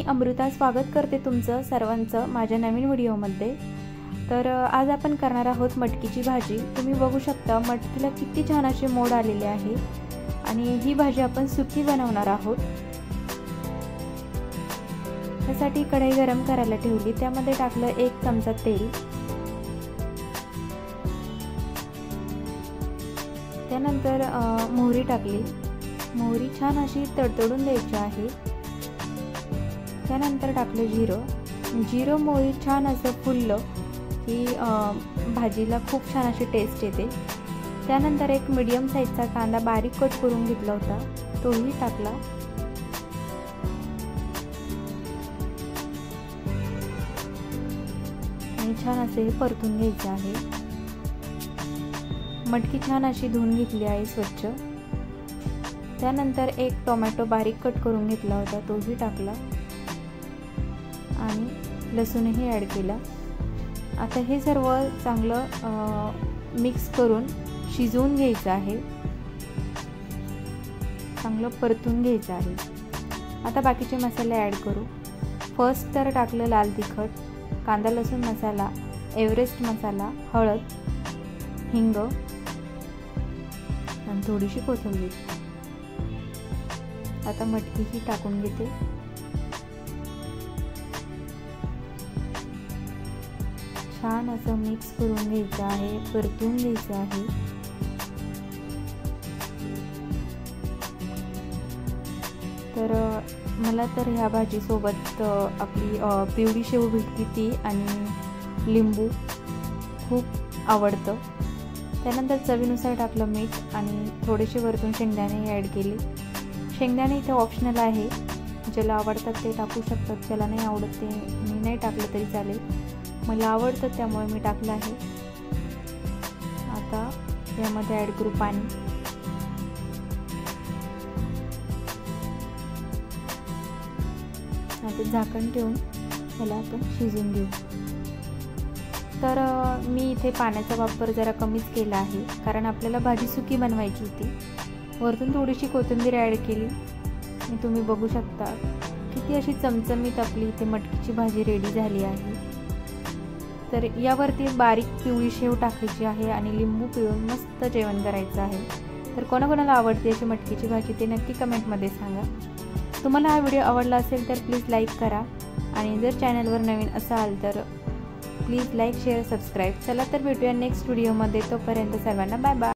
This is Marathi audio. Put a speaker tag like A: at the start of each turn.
A: अमृता स्वागत करते तुमचं सर्वांचं माझ्या नवीन व्हिडिओमध्ये। तर आज आपण करणार आहोत मटकीची भाजी। तुम्ही बघू शकता मटकीला किती छान असे मोड आलेले आहे आणि ही भाजी आपण सुकी बनवणार आहोत। त्यासाठी कढई गरम करायला ठेवली, त्यामध्ये टाकलं 1 चमचा तेल, त्यानंतर मोहरी टाकली। मोहरी छान अशी तडतडून द्यायची आहे। त्यानंतर टाकलं जिरं। मोहरी छान असं फुललं की भाजीला खूप छान अशी टेस्ट येते। त्यानंतर एक मीडियम साईजचा कांदा बारीक कट करून घेतला होता, तोही टाकला। आणि छान असे परतून घ्यायचे आहे। मटकी छान अशी धुवून घेतली आहे स्वच्छ। त्यानंतर एक टोमॅटो बारीक कट करून घेतला होता, तोही टाकला आणि लसूणही ॲड केला। आता हे सर्व चांगलं मिक्स करून शिजवून घ्यायचं आहे, चांगलं परतून घ्यायचं आहे। आता बाकीचे मसाले ॲड करू। फर्स्ट तर टाकलं लाल तिखट, कांदा लसूण मसाला, एव्हरेस्ट मसाला, हळद, हिंग आणि थोडीशी कोथिंबीर। आता मटकी ही टाकून घेते। छान असं मिक्स करून घ्यायचं आहे, परतून घ्यायचं आहे। तर मला तर ह्या भाजीसोबत आपली पिवळी शेव भेटती ती आणि लिंबू खूप आवडतं। त्यानंतर चवीनुसार टाकलं मीठ आणि थोडेसे वरतून शेंगदाणे ॲड केले। शेंगदाणे इथे ऑप्शनल आहे, ज्याला आवडतात ते टाकू शकतात, ज्याला नाही आवडत ते मी नाही टाकलं तरी चालेल। मला आवडतं त्यामुळे मी टाकलं आहे। आता यामध्ये ॲड करू पाणी। आता झाकण ठेवून याला आपण शिजवून घेऊ। तर मी इथे पाण्याचा वापर जरा कमीच केला आहे, कारण आपल्याला भाजी सुकी बनवायची होती। वरतून थोडीशी कोथिंबीर ॲड केली आणि तुम्ही बघू शकता किती अशी चमचमीत आपली इथे मटकीची भाजी रेडी झाली आहे। तर यावरती बारीक पिवळी शेव टाकायची आहे आणि लिंबू पिळून मस्त जेवण करायचं आहे। तर कोणाकोणाला आवडते अशी मटकीची भाजी ते नक्की कमेंटमध्ये सांगा। तुम्हाला हा व्हिडिओ आवडला असेल तर प्लीज लाईक करा आणि जर चॅनलवर नवीन असाल तर प्लीज लाईक शेअर सबस्क्राईब। चला तर भेटूया नेक्स्ट व्हिडिओमध्ये, तोपर्यंत सर्वांना बाय बाय।